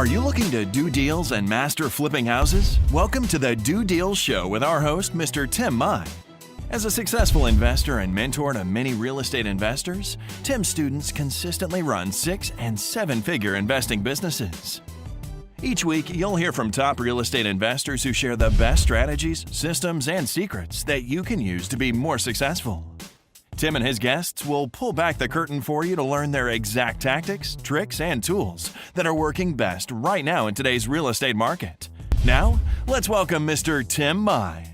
Are you looking to do deals and master flipping houses? Welcome to the Do Deals Show with our host, Mr. Tim Mai. As a successful investor and mentor to many real estate investors, Tim's students consistently run 6- and 7-figure investing businesses. Each week, you'll hear from top real estate investors who share the best strategies, systems, and secrets that you can use to be more successful. Tim and his guests will pull back the curtain for you to learn their exact tactics, tricks, and tools that are working best right now in today's real estate market. Now, let's welcome Mr. Tim Mai.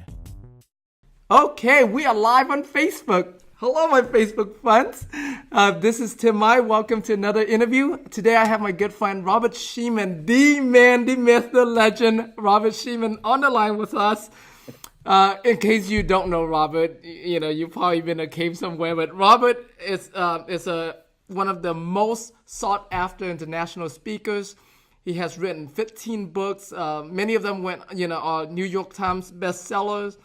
Okay, we are live on Facebook. Hello, my Facebook friends. This is Tim Mai. Welcome to another interview. Today I have my good friend Robert Shemin, the man, the myth, the legend, Robert Shemin on the line with us. In case you don't know Robert, you've probably been in a cave somewhere, but Robert is one of the most sought after international speakers. He has written 15 books. Many of them went, are New York Times bestsellers.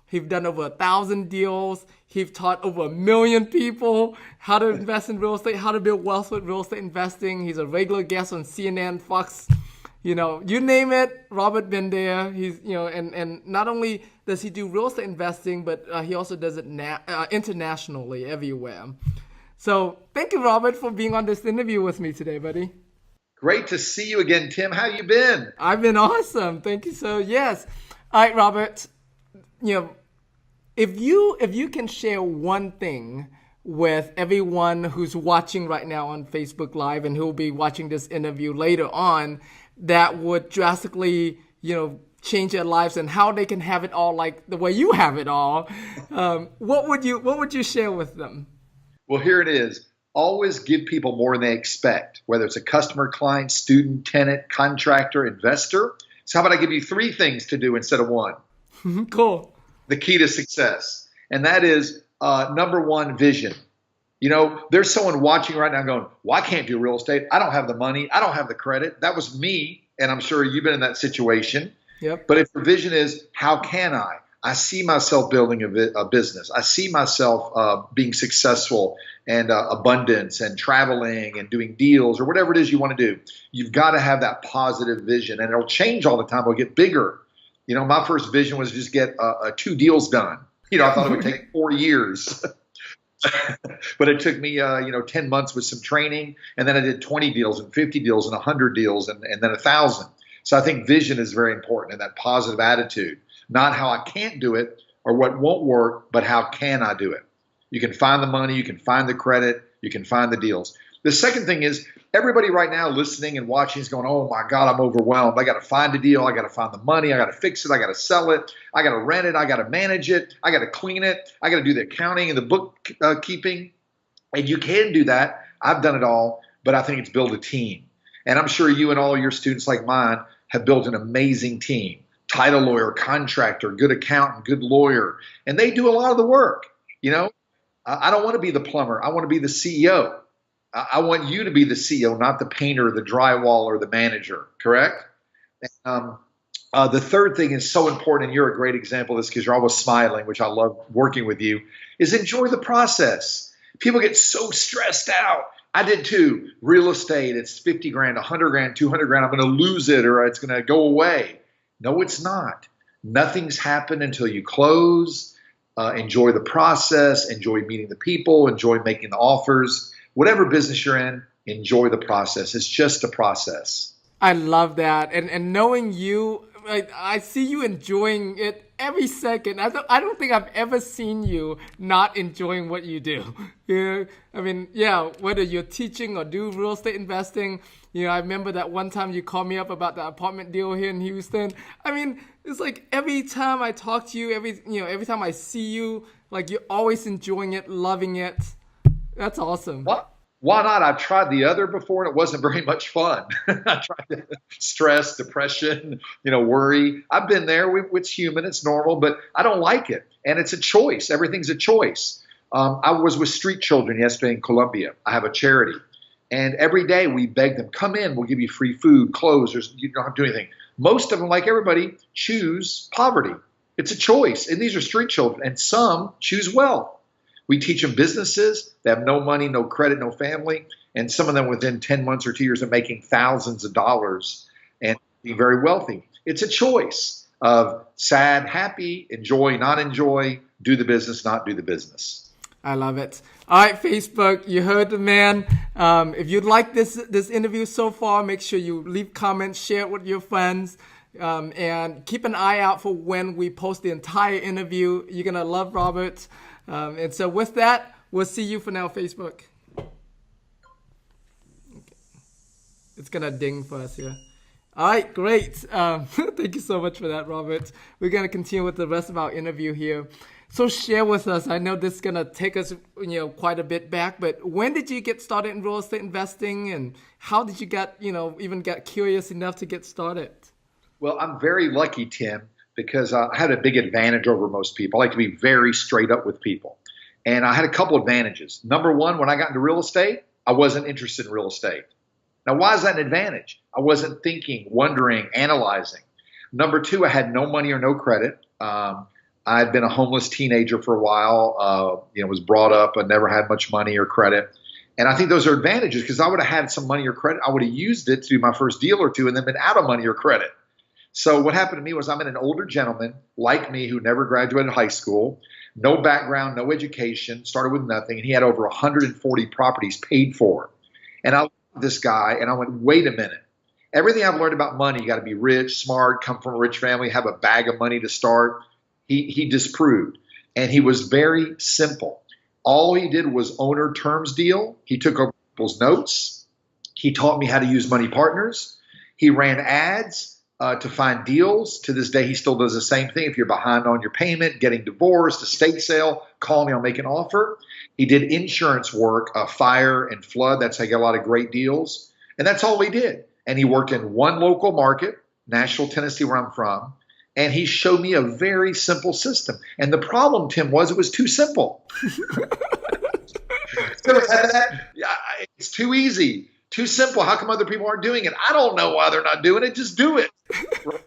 He's done over 1,000 deals. He's taught over 1 million people how to invest in real estate, how to build wealth with real estate investing. He's a regular guest on CNN, Fox, you name it. Robert been there. He's, and not only does he do real estate investing, but he also does it internationally, everywhere. So thank you, Robert, for being on this interview with me today, buddy. Great to see you again, Tim. How you been? I've been awesome. Thank you. So yes. All right, Robert, if you can share one thing with everyone who's watching right now on Facebook Live and who will be watching this interview later on, that would drastically, change their lives and how they can have it all like the way you have it all, what would you share with them? Well, here it is. Always give people more than they expect, whether it's a customer, client, student, tenant, contractor, investor. So how about I give you 3 things to do instead of 1? Cool. The key to success. And that is number 1, vision. There's someone watching right now going, well, I can't do real estate. I don't have the money. I don't have the credit. That was me. And I'm sure you've been in that situation. Yep. But if your vision is, how can I? I see myself building a business. I see myself being successful and abundance and traveling and doing deals or whatever it is you want to do. You've got to have that positive vision. And it'll change all the time. It'll get bigger. My first vision was just get 2 deals done. I thought it would take 4 years. But it took me, 10 months with some training. And then I did 20 deals and 50 deals and 100 deals and then 1,000. So I think vision is very important and that positive attitude. Not how I can't do it or what won't work, but how can I do it? You can find the money. You can find the credit. You can find the deals. The second thing is everybody right now listening and watching is going, oh, my God, I'm overwhelmed. I got to find a deal. I got to find the money. I got to fix it. I got to sell it. I got to rent it. I got to manage it. I got to clean it. I got to do the accounting and the bookkeeping. And you can do that. I've done it all. But I think it's build a team. And I'm sure you and all your students like mine have built an amazing team. Title lawyer, contractor, good accountant, good lawyer. And they do a lot of the work. I don't want to be the plumber. I want to be the CEO. I want you to be the CEO, not the painter, the drywaller, the manager, correct? The third thing is so important, and you're a great example of this because you're always smiling, which I love working with you, is enjoy the process. People get so stressed out. I did too. Real estate, it's 50 grand, 100 grand, 200 grand. I'm going to lose it or it's going to go away. No, it's not. Nothing's happened until you close. Enjoy the process. Enjoy meeting the people. Enjoy making the offers. Whatever business you're in, enjoy the process. It's just a process. I love that. And knowing you, I see you enjoying it every second. I don't think I've ever seen you not enjoying what you do. Whether you're teaching or do real estate investing, I remember that one time you called me up about the apartment deal here in Houston. It's like every time I talk to you, every time I see you, like you're always enjoying it, loving it. That's awesome. What? Why not? I've tried the other before and it wasn't very much fun. I tried stress, depression, worry. I've been there. It's human. It's normal, but I don't like it. And it's a choice. Everything's a choice. I was with street children yesterday in Colombia. I have a charity. And every day we beg them, come in, we'll give you free food, clothes, you don't have to do anything. Most of them, like everybody, choose poverty. It's a choice. And these are street children. And some choose wealth. We teach them businesses. They have no money, no credit, no family. And some of them within 10 months or 2 years are making thousands of dollars. being very wealthy. It's a choice of sad, happy, enjoy, not enjoy, do the business, not do the business. I love it. All right, Facebook, you heard the man. If you like this interview so far, make sure you leave comments, share it with your friends, and keep an eye out for when we post the entire interview. You're going to love Robert. And so with that, we'll see you for now, Facebook. Okay. It's going to ding for us here. All right, great. Thank you so much for that, Robert. We're going to continue with the rest of our interview here. So share with us, I know this is going to take us quite a bit back, but when did you get started in real estate investing, and how did you even get curious enough to get started? Well, I'm very lucky, Tim, because I had a big advantage over most people. I like to be very straight up with people. And I had a couple advantages. Number one, when I got into real estate, I wasn't interested in real estate. Now, why is that an advantage? I wasn't thinking, wondering, analyzing. Number two, I had no money or no credit. I'd been a homeless teenager for a while, was brought up and never had much money or credit. And I think those are advantages, because I would have had some money or credit. I would have used it to do my first deal or two and then been out of money or credit. So what happened to me was I'm an older gentleman like me who never graduated high school, no background, no education, started with nothing. And he had over 140 properties paid for. And I looked at this guy and I went, wait a minute. Everything I've learned about money, you got to be rich, smart, come from a rich family, have a bag of money to start. He disproved. And he was very simple. All he did was owner terms deal. He took over people's notes. He taught me how to use money partners. He ran ads to find deals. To this day, he still does the same thing. If you're behind on your payment, getting divorced, estate sale, call me, I'll make an offer. He did insurance work, fire and flood. That's how he got a lot of great deals. And that's all he did. And he worked in one local market, Nashville, Tennessee, where I'm from. And he showed me a very simple system. And the problem, Tim, was it was too simple. It's too easy, too simple. How come other people aren't doing it? I don't know why they're not doing it. Just do it. Right?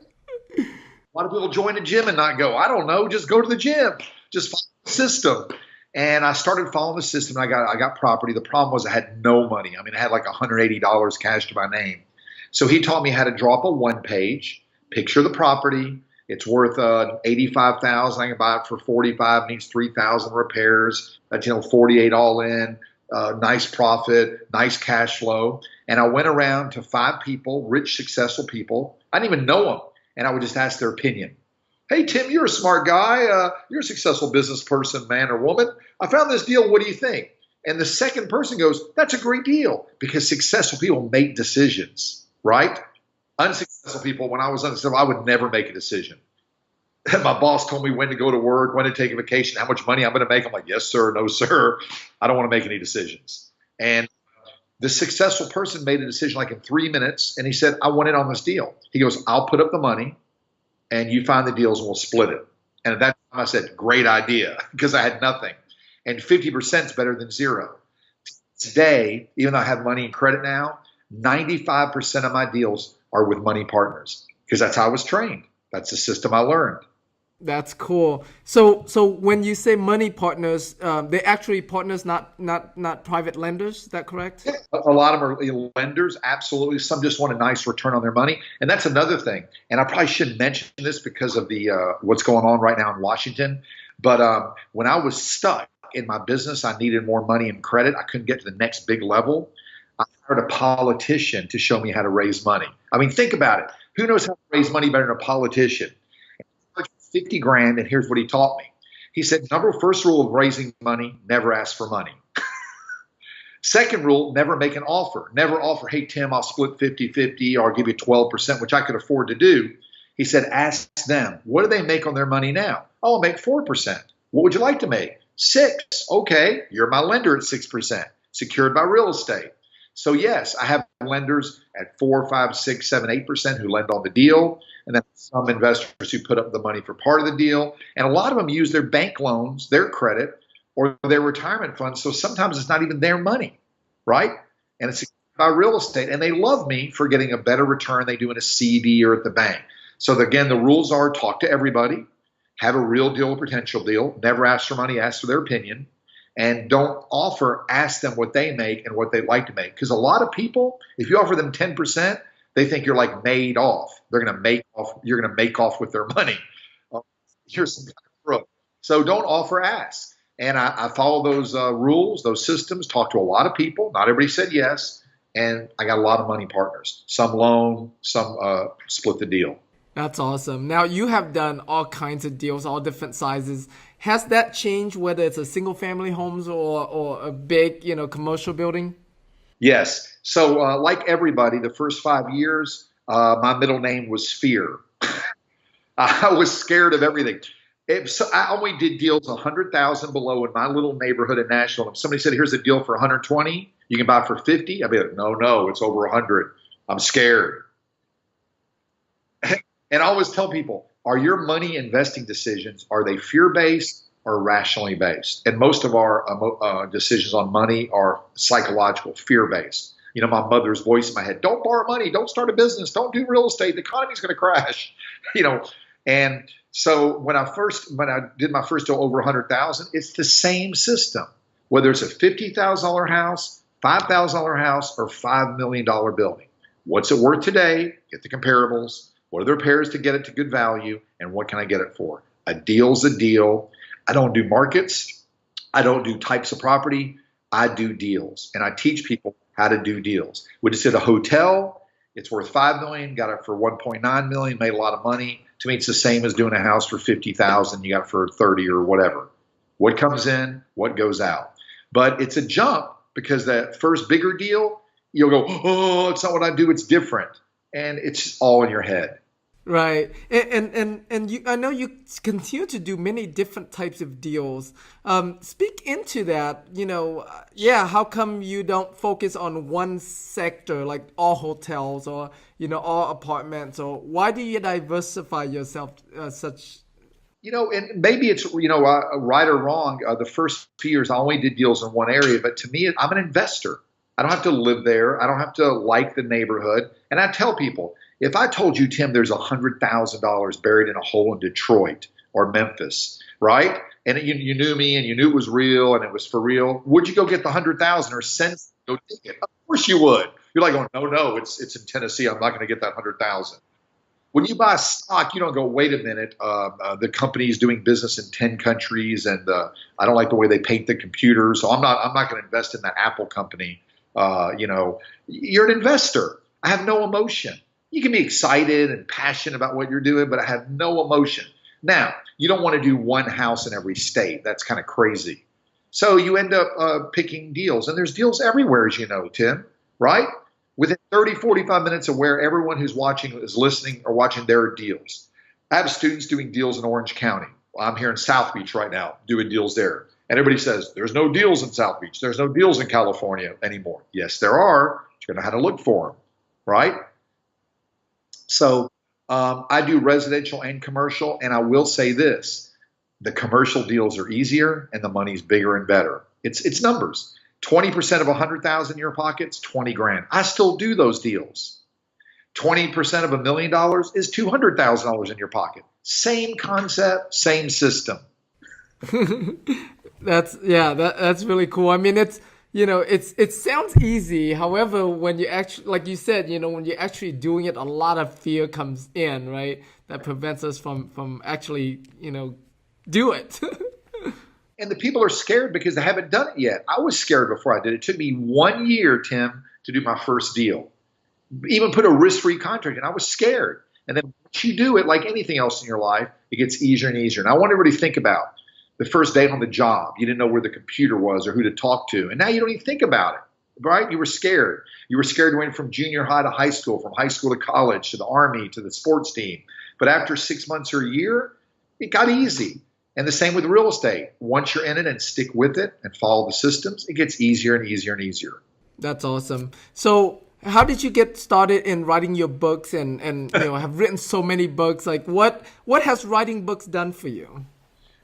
A lot of people join a gym and not go. I don't know. Just go to the gym. Just follow the system. And I started following the system. I got property. The problem was I had no money. I had like $180 cash to my name. So he taught me how to drop a one page, picture the property. It's worth $85,000. I can buy it for $45. Needs $3,000 repairs. That's $48 all in. Nice profit, nice cash flow. And I went around to 5 people, rich, successful people. I didn't even know them, and I would just ask their opinion. Hey, Tim, you're a smart guy. You're a successful business person, man or woman. I found this deal. What do you think? And the second person goes, that's a great deal, because successful people make decisions, right? Unsuccessful people, when I was unsuccessful, I would never make a decision. My boss told me when to go to work, when to take a vacation, how much money I'm going to make. I'm like, yes, sir, no, sir. I don't want to make any decisions. And the successful person made a decision like in 3 minutes, and he said, I want in on this deal. He goes, I'll put up the money, and you find the deals, and we'll split it. And at that time, I said, great idea, because I had nothing. And 50% is better than zero. Today, even though I have money and credit now, 95% of my deals are with money partners, because that's how I was trained. That's the system I learned. That's cool. So when you say money partners, they're actually partners, not private lenders. Is that correct? Yeah, a lot of them are lenders, absolutely. Some just want a nice return on their money. And that's another thing. And I probably shouldn't mention this because of the what's going on right now in Washington. But when I was stuck in my business, I needed more money and credit. I couldn't get to the next big level. I hired a politician to show me how to raise money. Think about it. Who knows how to raise money better than a politician? 50 grand, and here's what he taught me. He said, first rule of raising money, never ask for money. Second rule, never make an offer. Never offer, hey, Tim, I'll split 50-50 or I'll give you 12%, which I could afford to do. He said, ask them, what do they make on their money now? Oh, I'll make 4%. What would you like to make? 6. Okay, you're my lender at 6%, secured by real estate. So yes, I have lenders at 4, 5, 6, 7, 8% who lend on the deal. And then some investors who put up the money for part of the deal. And a lot of them use their bank loans, their credit, or their retirement funds. So sometimes it's not even their money, right? And it's by real estate. And they love me for getting a better return they do in a CD or at the bank. So again, the rules are talk to everybody, have a real deal or potential deal, never ask for money, ask for their opinion. And don't offer, ask them what they make and what they like to make. Because a lot of people, if you offer them 10%, They think you're like made off. They're going to make off. You're going to make off with their money. You're some kind of crook. So don't offer, ask. And I follow those rules, those systems, talk to a lot of people. Not everybody said yes. And I got a lot of money partners. Some loan, some split the deal. That's awesome. Now, you have done all kinds of deals, all different sizes. Has that changed, whether it's a single family homes or a big, commercial building? Yes. So like everybody, the first 5 years, my middle name was Fear. I was scared of everything. So I only did deals 100,000 below in my little neighborhood in Nashville. If somebody said, here's a deal for 120, you can buy for 50. I'd be like, no, it's over 100. I'm scared. And I always tell people, are your money investing decisions, are they fear-based or rationally based? And most of our decisions on money are psychological, fear-based. My mother's voice in my head, don't borrow money, don't start a business, don't do real estate, the economy's going to crash. And so when I did my first deal over 100,000, it's the same system, whether it's a $50,000 house, $5,000 house, or $5 million building. What's it worth today? Get the comparables. What are the repairs to get it to good value? And what can I get it for? A deal's a deal. I don't do markets. I don't do types of property. I do deals. And I teach people how to do deals. We just did a hotel. It's worth $5 million, got it for $1.9 million, made a lot of money. To me, it's the same as doing a house for $50,000. You got it for 30 or whatever. What comes in, what goes out. But it's a jump because that first bigger deal, you'll go, oh, it's not what I do. It's different. And it's all in your head. Right. And I know you continue to do many different types of deals. Speak into that, how come you don't focus on one sector, like all hotels or, all apartments, or why do you diversify yourself such? And maybe it's, right or wrong. The first few years, I only did deals in one area, but to me, I'm an investor. I don't have to live there. I don't have to like the neighborhood. And I tell people, if I told you, Tim, there's $100,000 buried in a hole in Detroit or Memphis, right? And you knew me and you knew it was real and it was for real, would you go get the 100,000 or send go dig it? Of course you would. You're like, oh, no, it's in Tennessee. I'm not going to get that 100,000. When you buy a stock, you don't go, wait a minute, the company is doing business in 10 countries and I don't like the way they paint the computers, so I'm not going to invest in that Apple company. You're an investor. I have no emotion. You can be excited and passionate about what you're doing, but I have no emotion. Now, you don't want to do one house in every state. That's kind of crazy. So you end up picking deals. And there's deals everywhere, as you know, Tim, right? Within 30, 45 minutes of where everyone who's watching is listening or watching their deals. I have students doing deals in Orange County. I'm here in South Beach right now doing deals there. And everybody says, there's no deals in South Beach. There's no deals in California anymore. Yes, there are. You're going to know how to look for them, right? So I do residential and commercial, and I will say this. The commercial deals are easier, and the money's bigger and better. It's numbers. 20% of 100,000 in your pocket's 20 grand. I still do those deals. 20% of $1 million is $200,000 in your pocket. Same concept, same system. That's really cool. I mean, it sounds easy. However, when you actually, like you said, when you're actually doing it, a lot of fear comes in, right? That prevents us from actually, do it. And the people are scared because they haven't done it yet. I was scared before I did it. It took me 1 year, Tim, to do my first deal. Even put a risk-free contract in. I was scared. And then once you do it, like anything else in your life, it gets easier and easier. And I want everybody to think about the first day on the job. You didn't know where the computer was or who to talk to. And now you don't even think about it, right? You were scared. You were scared going from junior high to high school, from high school to college, to the Army, to the sports team. But after 6 months or a year, it got easy. And the same with real estate. Once you're in it and stick with it and follow the systems, it gets easier and easier and easier. That's awesome. So how did you get started in writing your books and have written so many books? Like what has writing books done for you?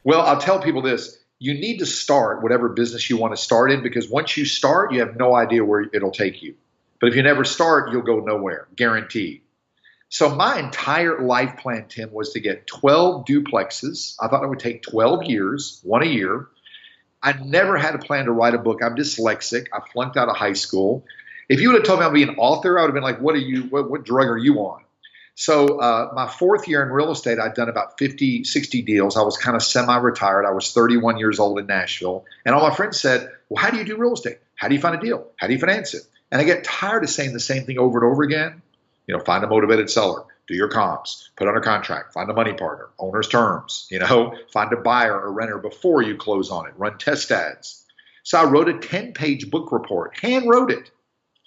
Well, I'll tell people this. You need to start whatever business you want to start in, because once you start, you have no idea where it'll take you. But if you never start, you'll go nowhere, guaranteed. So my entire life plan, Tim, was to get 12 duplexes. I thought it would take 12 years, one a year. I never had a plan to write a book. I'm dyslexic. I flunked out of high school. If you would have told me I'd be an author, I would have been like, what drug are you on? So my fourth year in real estate, I'd done about 50, 60 deals. I was kind of semi-retired. I was 31 years old in Nashville. And all my friends said, well, how do you do real estate? How do you find a deal? How do you finance it? And I get tired of saying the same thing over and over again. Find a motivated seller, do your comps, put under contract, find a money partner, owner's terms, find a buyer or renter before you close on it, run test ads. So I wrote a 10-page book report, hand wrote it.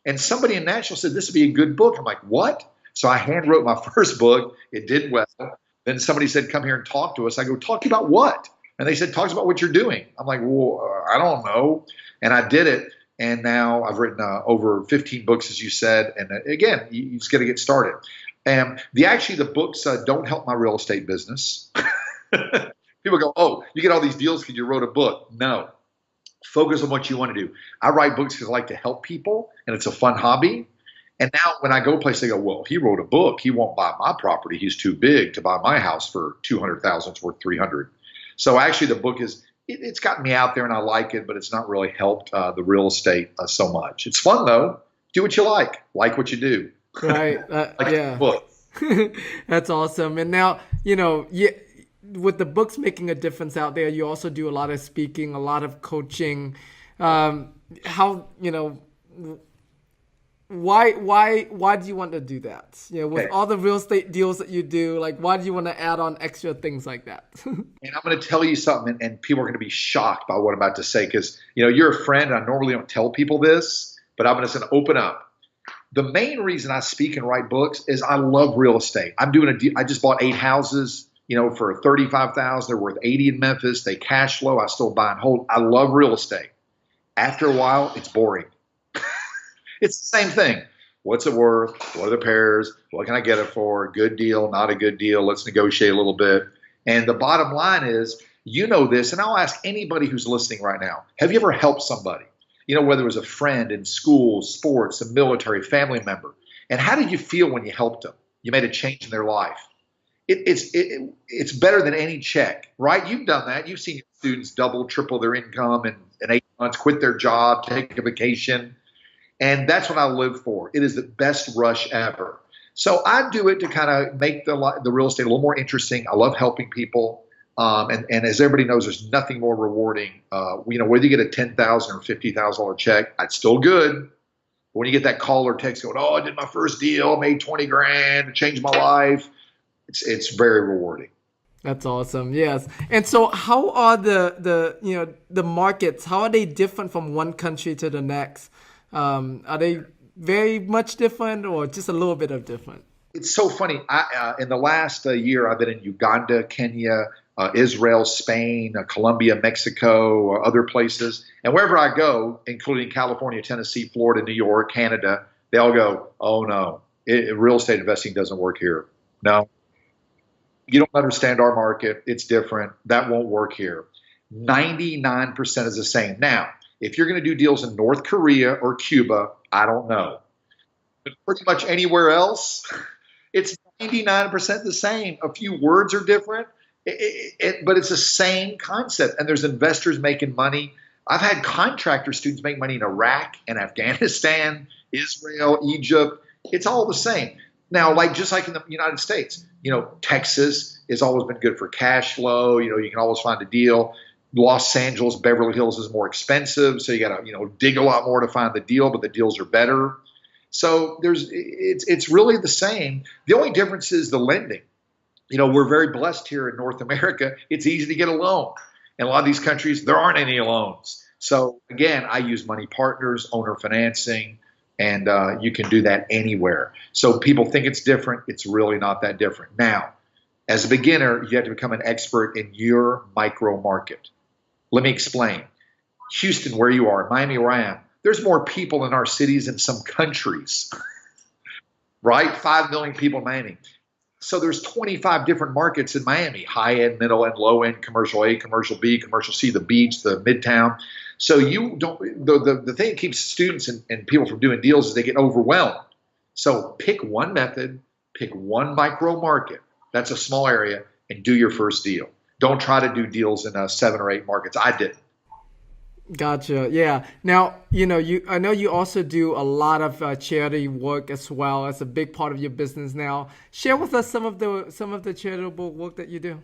And somebody in Nashville said, this would be a good book. I'm like, what? So I hand wrote my first book. It did well. Then somebody said, come here and talk to us. I go, talk about what? And they said, talk about what you're doing. I'm like, well, I don't know. And I did it. And now I've written over 15 books, as you said. And again, you just got to get started. And the books don't help my real estate business. People go, oh, you get all these deals because you wrote a book. No. Focus on what you want to do. I write books because I like to help people, and it's a fun hobby. And now when I go place, they go, well, he wrote a book. He won't buy my property. He's too big to buy my house for $200,000. It's worth $300,000. So actually the book it's gotten me out there and I like it, but it's not really helped the real estate so much. It's fun though. Do what you like what you do. Right. Yeah. Book. That's awesome. And now, with the books making a difference out there, you also do a lot of speaking, a lot of coaching. Why do you want to do that? With all the real estate deals that you do, like why do you want to add on extra things like that? And I'm going to tell you something, and people are going to be shocked by what I'm about to say because you're a friend. And I normally don't tell people this, but I'm just going to open up. The main reason I speak and write books is I love real estate. I'm doing I just bought 8 houses, for $35,000. They're worth $80,000 in Memphis. They cash flow. I still buy and hold. I love real estate. After a while, it's boring. It's the same thing. What's it worth? What are the pairs? What can I get it for? Good deal, not a good deal. Let's negotiate a little bit. And the bottom line is, this, and I'll ask anybody who's listening right now, have you ever helped somebody? Whether it was a friend in school, sports, a military family member. And how did you feel when you helped them? You made a change in their life. It's better than any check, right? You've done that. You've seen your students double, triple their income in 8 months, quit their job, take a vacation. And that's what I live for. It is the best rush ever. So I do it to kind of make the real estate a little more interesting. I love helping people. And as everybody knows, there's nothing more rewarding. Whether you get a $10,000 or $50,000 check, it's still good. But when you get that call or text going, oh, I did my first deal, made 20 grand, it changed my life. It's very rewarding. That's awesome. Yes. And so how are the markets, how are they different from one country to the next? Are they very much different or just a little bit of different? It's so funny. In the last year, I've been in Uganda, Kenya, Israel, Spain, Colombia, Mexico, other places. And wherever I go, including California, Tennessee, Florida, New York, Canada, they all go, oh, no, real estate investing doesn't work here. No, you don't understand our market. It's different. That won't work here. 99% is the same. Now, if you're going to do deals in North Korea or Cuba, I don't know. But pretty much anywhere else, it's 99% the same. A few words are different, but it's the same concept. And there's investors making money. I've had contractor students make money in Iraq and Afghanistan, Israel, Egypt. It's all the same. Now, just like in the United States, Texas has always been good for cash flow. You can always find a deal. Los Angeles, Beverly Hills is more expensive, so you got to dig a lot more to find the deal, but the deals are better. So it's really the same. The only difference is the lending. We're very blessed here in North America. It's easy to get a loan. In a lot of these countries, there aren't any loans. So again, I use money partners, owner financing, and you can do that anywhere. So people think it's different. It's really not that different. Now, as a beginner, you have to become an expert in your micro market. Let me explain. Houston, where you are, Miami, where I am, there's more people in our cities than some countries, right? 5 million people in Miami. So there's 25 different markets in Miami, high end, middle end, low end, commercial A, commercial B, commercial C, the beach, the midtown. So you don't, the thing that keeps students and people from doing deals is they get overwhelmed. So pick one method, pick one micro market. That's a small area, and do your first deal. Don't try to do deals in 7 or 8 markets. I didn't. Gotcha. Yeah. Now, I know you also do a lot of charity work as well as a big part of your business now. Share with us some of the charitable work that you do.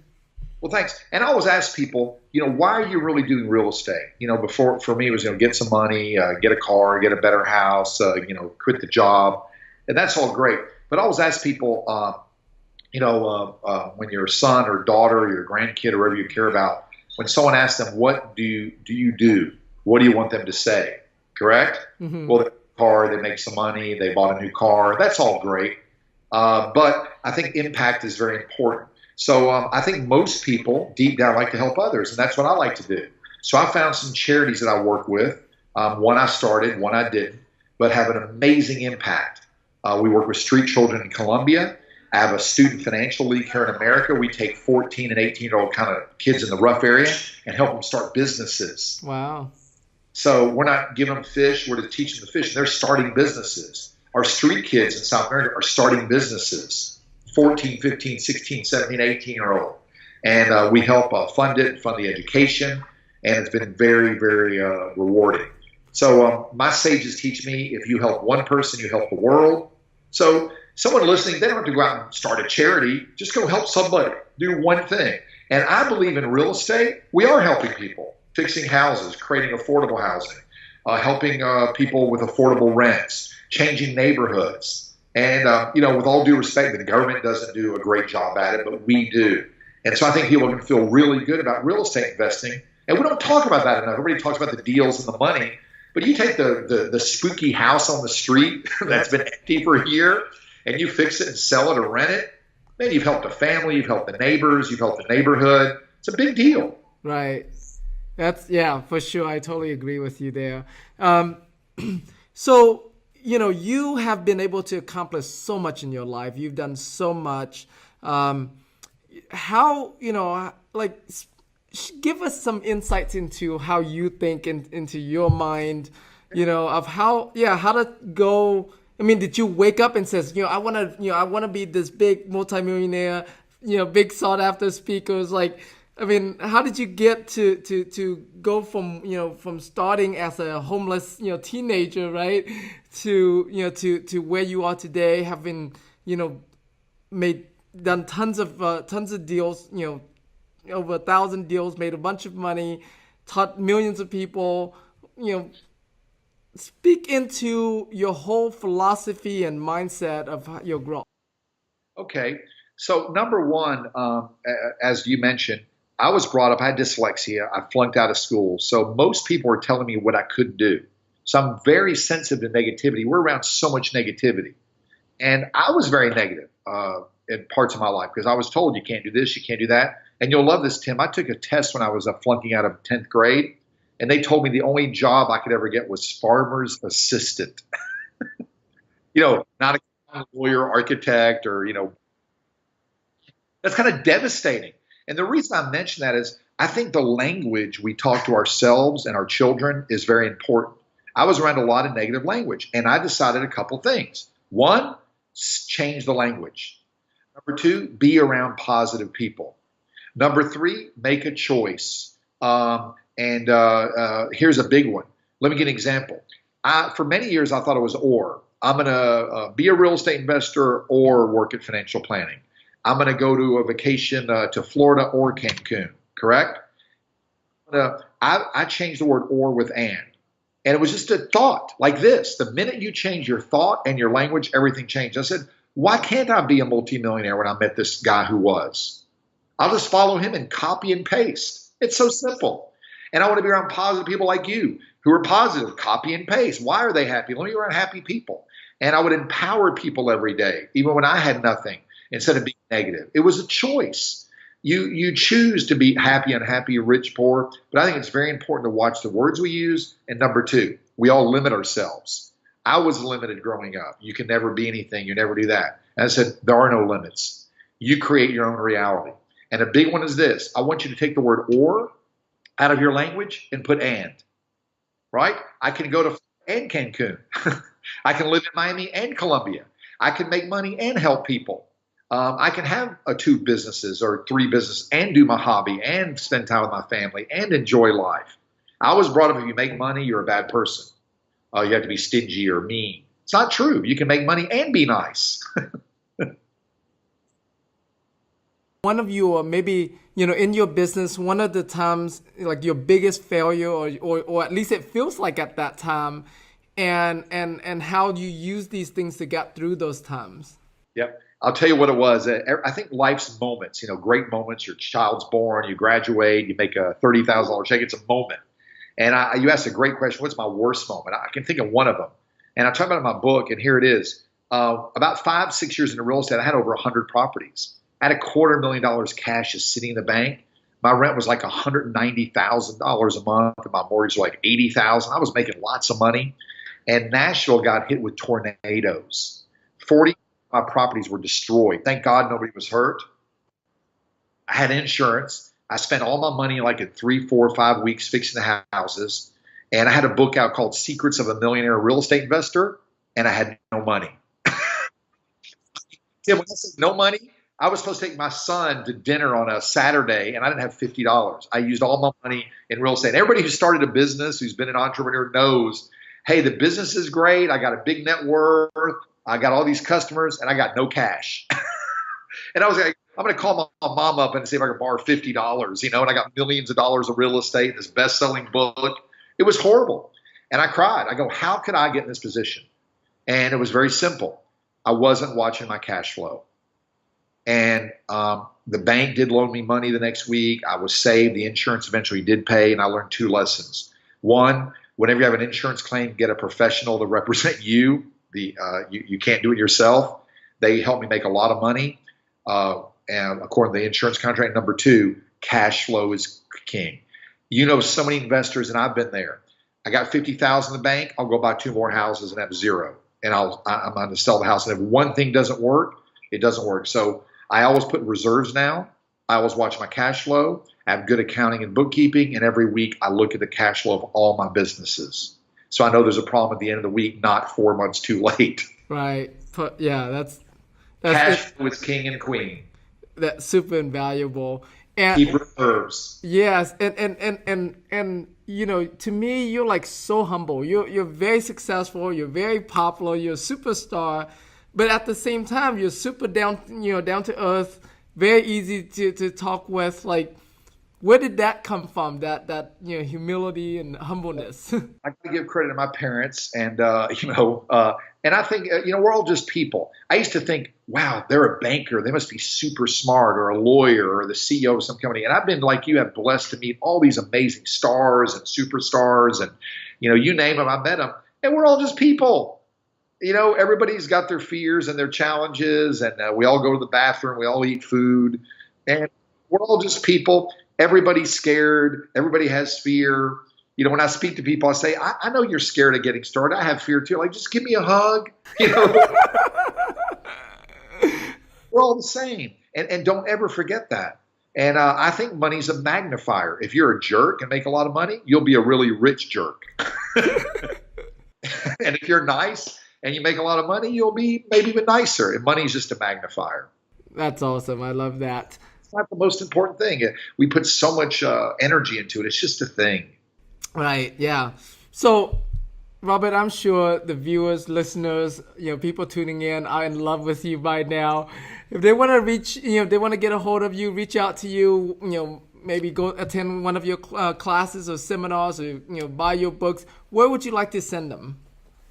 Well, thanks. And I always ask people, why are you really doing real estate? Before for me, it was, get some money, get a car, get a better house, quit the job. And that's all great. But I always ask people, when your son or daughter or your grandkid or whoever you care about, when someone asks them, what do you do? What do you want them to say? Correct? Hmm. Well, they have a car, they make some money, they bought a new car. That's all great. But I think impact is very important. So I think most people deep down like to help others, and that's what I like to do. So I found some charities that I work with. One I started, one I didn't, but have an amazing impact. We work with street children in Colombia. I have a student financial league here in America. We take 14 and 18-year-old kind of kids in the rough area and help them start businesses. Wow. So we're not giving them fish, we're just teaching them to fish. They're starting businesses. Our street kids in South America are starting businesses. 14, 15, 16, 17, 18-year-old. And we help fund it, fund the education, and it's been very, very rewarding. So my sages teach me, if you help one person, you help the world. So someone listening, they don't have to go out and start a charity. Just go help somebody. Do one thing. And I believe in real estate, we are helping people, fixing houses, creating affordable housing, helping people with affordable rents, changing neighborhoods. And, with all due respect, the government doesn't do a great job at it, but we do. And so I think people can feel really good about real estate investing. And we don't talk about that enough. Everybody talks about the deals and the money. But you take the spooky house on the street that's been empty for a year, and you fix it and sell it or rent it, man, you've helped a family, you've helped the neighbors, you've helped the neighborhood. It's a big deal. Right. Yeah, for sure. I totally agree with you there. So, you have been able to accomplish so much in your life. You've done so much. How, give us some insights into how you think and into your mind, of how to go. I mean, did you wake up and says, I want to be this big multimillionaire, big sought after speakers? Like, I mean, how did you get to go from starting as a homeless, teenager, right, to where you are today, having, done tons of deals, over 1,000 deals, made a bunch of money, taught millions of people, speak into your whole philosophy and mindset of your growth. Okay. So number one, as you mentioned, I was brought up, I had dyslexia. I flunked out of school. So most people were telling me what I couldn't do. So I'm very sensitive to negativity. We're around so much negativity. And I was very negative in parts of my life because I was told you can't do this, you can't do that. And you'll love this, Tim. I took a test when I was flunking out of 10th grade. And they told me the only job I could ever get was farmer's assistant. Not a lawyer, architect, or, that's kind of devastating. And the reason I mention that is I think the language we talk to ourselves and our children is very important. I was around a lot of negative language, and I decided a couple things. One, change the language. Number two, be around positive people. Number three, make a choice. And here's a big one. Let me give an example. For many years, I thought it was or. I'm going to be a real estate investor or work at financial planning. I'm going to go to a vacation to Florida or Cancun, correct? I changed the word or with and. And it was just a thought like this. The minute you change your thought and your language, everything changed. I said, why can't I be a multimillionaire when I met this guy who was? I'll just follow him and copy and paste. It's so simple. And I want to be around positive people like you who are positive, copy and paste. Why are they happy? Let me be around happy people. And I would empower people every day, even when I had nothing, instead of being negative. It was a choice. You choose to be happy, unhappy, rich, poor. But I think it's very important to watch the words we use. And number two, we all limit ourselves. I was limited growing up. You can never be anything. You never do that. And I said, there are no limits. You create your own reality. And a big one is this. I want you to take the word or out of your language and put and, right? I can go to and Cancun. I can live in Miami and Colombia. I can make money and help people. I can have 2 businesses or 3 businesses and do my hobby and spend time with my family and enjoy life. I was brought up, if you make money, you're a bad person. You have to be stingy or mean. It's not true. You can make money and be nice. One of you, or maybe, in your business, one of the times, like your biggest failure, or at least it feels like at that time, and how you use these things to get through those times. Yep. I'll tell you what it was. I think life's moments, great moments. Your child's born, you graduate, you make a $30,000 check. It's a moment. And you asked a great question. What's my worst moment? I can think of one of them. And I talk about it in my book, and here it is. About 5-6 years into real estate, I had over 100 properties. I had $250,000 cash just sitting in the bank. My rent was like $190,000 a month, and my mortgage was like $80,000. I was making lots of money. And Nashville got hit with tornadoes. 40 of my properties were destroyed. Thank God nobody was hurt. I had insurance. I spent all my money like in 3, 4, 5 weeks fixing the houses. And I had a book out called Secrets of a Millionaire Real Estate Investor, and I had no money. Yeah, when I say no money, I was supposed to take my son to dinner on a Saturday, and I didn't have $50. I used all my money in real estate. And everybody who started a business, who's been an entrepreneur, knows, hey, the business is great. I got a big net worth. I got all these customers, and I got no cash. And I was like, I'm going to call my mom up and see if I can borrow $50, and I got millions of dollars of real estate, this best-selling book. It was horrible. And I cried. I go, how could I get in this position? And it was very simple. I wasn't watching my cash flow. And the bank did loan me money the next week. I was saved. The insurance eventually did pay, and I learned 2 lessons. One, whenever you have an insurance claim, get a professional to represent you. You can't do it yourself. They helped me make a lot of money, and according to the insurance contract. Number 2, cash flow is king. So many investors, and I've been there. I got $50,000 in the bank. I'll go buy 2 more houses and have 0. And I'm going to sell the house. And if one thing doesn't work, it doesn't work. So I always put in reserves now. I always watch my cash flow. I have good accounting and bookkeeping. And every week I look at the cash flow of all my businesses. So I know there's a problem at the end of the week, not 4 months too late. Right. Yeah, that's cash flow is king and queen. That's super invaluable. And keep reserves. Yes, and to me, you're like so humble. You're very successful. You're very popular. You're a superstar, but at the same time, you're super down to earth. Very easy to talk with. Like, where did that come from? That humility and humbleness. I gotta give credit to my parents, and and I think we're all just people. I used to think, wow, they're a banker. They must be super smart, or a lawyer, or the CEO of some company. And I've been, like you have, blessed to meet all these amazing stars and superstars, and you name them, I met them, and we're all just people. Everybody's got their fears and their challenges, and we all go to the bathroom, we all eat food, and we're all just people. Everybody's scared. Everybody has fear. When I speak to people, I say, I know you're scared of getting started. I have fear too. Like, just give me a hug. We're all the same. And don't ever forget that. And I think money's a magnifier. If you're a jerk and make a lot of money, you'll be a really rich jerk. And if you're nice and you make a lot of money, you'll be maybe even nicer. And money's just a magnifier. That's awesome. I love that. It's not the most important thing. We put so much energy into it. It's just a thing. Right. Yeah. So, Robert, I'm sure the viewers, listeners, people tuning in are in love with you by now. If they want to reach, they want to get a hold of you, reach out to you, maybe go attend one of your classes or seminars, or buy your books, where would you like to send them?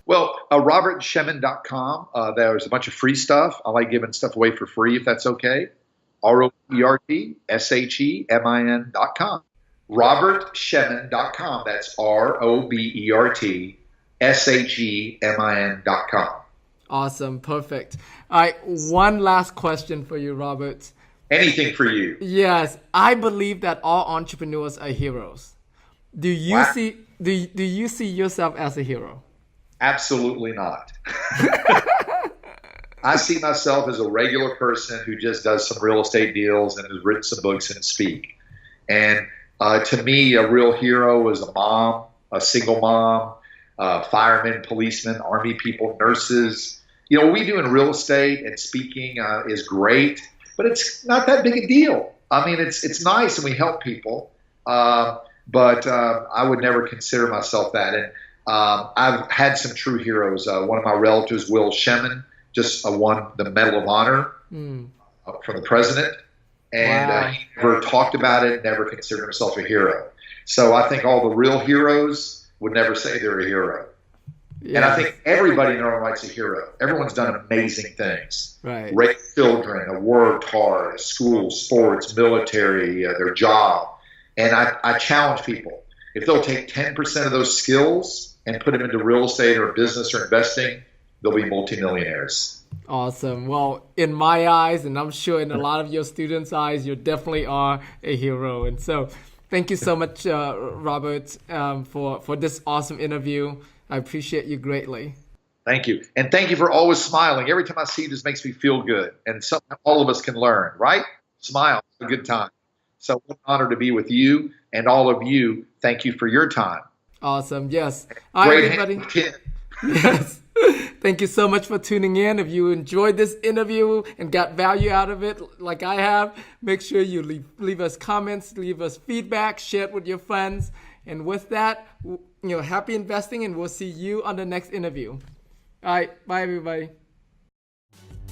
Well, robertshemin.com. There's a bunch of free stuff. I like giving stuff away for free, if that's okay. robertshemin.com. robertshemin.com. That's robertshemin.com. Awesome. Perfect. All right. One last question for you, Robert. Anything for you. Yes. I believe that all entrepreneurs are heroes. Do you see yourself as a hero? Absolutely not. I see myself as a regular person who just does some real estate deals and has written some books and speak. And to me, a real hero is a mom, a single mom, firemen, policemen, army people, nurses. What we do in real estate and speaking is great, but it's not that big a deal. I mean, it's nice and we help people. but I would never consider myself that. And I've had some true heroes. One of my relatives, Will Shemin, just won the Medal of Honor from the president, and Wow. he never talked about it, never considered himself a hero. So I think all the real heroes would never say they're a hero. And I think everybody in their own right's a hero. Everyone's done amazing things. Right. Raised children, worked hard, school, sports, military, their job. And I challenge people, if they'll take 10% of those skills and put them into real estate or business or investing, they'll be multimillionaires. Awesome. Well, in my eyes, and I'm sure in a lot of your students' eyes, you definitely are a hero. And so thank you so much, Robert, for this awesome interview. I appreciate you greatly. Thank you. And thank you for always smiling. Every time I see you, this makes me feel good. And something all of us can learn, right? Smile. It's a good time. So what an honor to be with you, and all of you. Thank you for your time. Awesome. Yes. All right, everybody. Yes. Thank you so much for tuning in. If you enjoyed this interview and got value out of it like I have, make sure you leave us comments, leave us feedback, share it with your friends. And with that, happy investing, and we'll see you on the next interview. All right. Bye, everybody.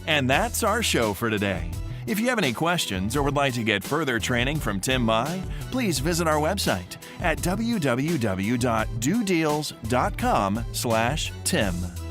And that's our show for today. If you have any questions or would like to get further training from Tim Mai, please visit our website at www.dodeals.com/Tim.